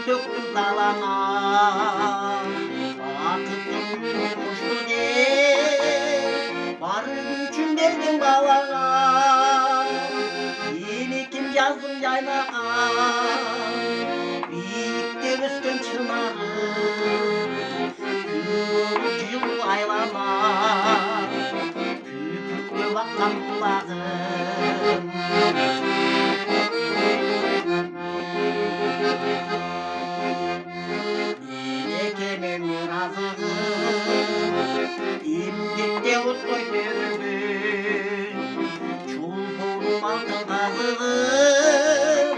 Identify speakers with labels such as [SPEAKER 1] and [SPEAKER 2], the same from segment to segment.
[SPEAKER 1] döktüm dalana. Vakıtım yokmuştu de, var gücüm verdim balana. Yeni kim yazdım yaylağa, birlikte üstün çınarım. Gün yıl aylama, küpükte bakan kulağım. Melekemem razığım, imdikte utkoy dövdün. Çulpurum altın kazığım,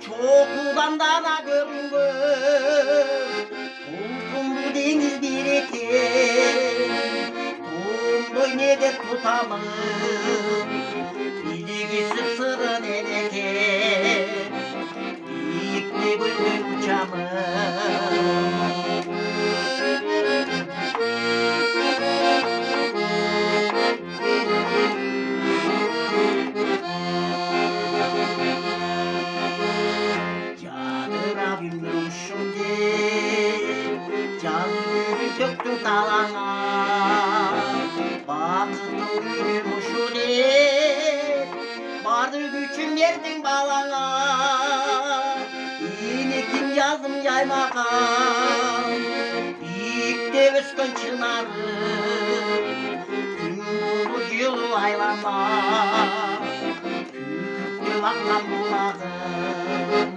[SPEAKER 1] çok udandana görüngün. Tulpun bu deniz bir etin, tumboy ne de tutamım. Biligi sıpsırın eleke, birlikte bülbül uçamım. Canıra bilmiyormuşum de, canımı döktüm dalana. Vakıtım büyümüşü de, vardır gücüm verdin balana. Yine kim yazdım yaymağa, birlikte üskün çınarım. Gün bulur yıl aylama, küpükte vaklan bulağım.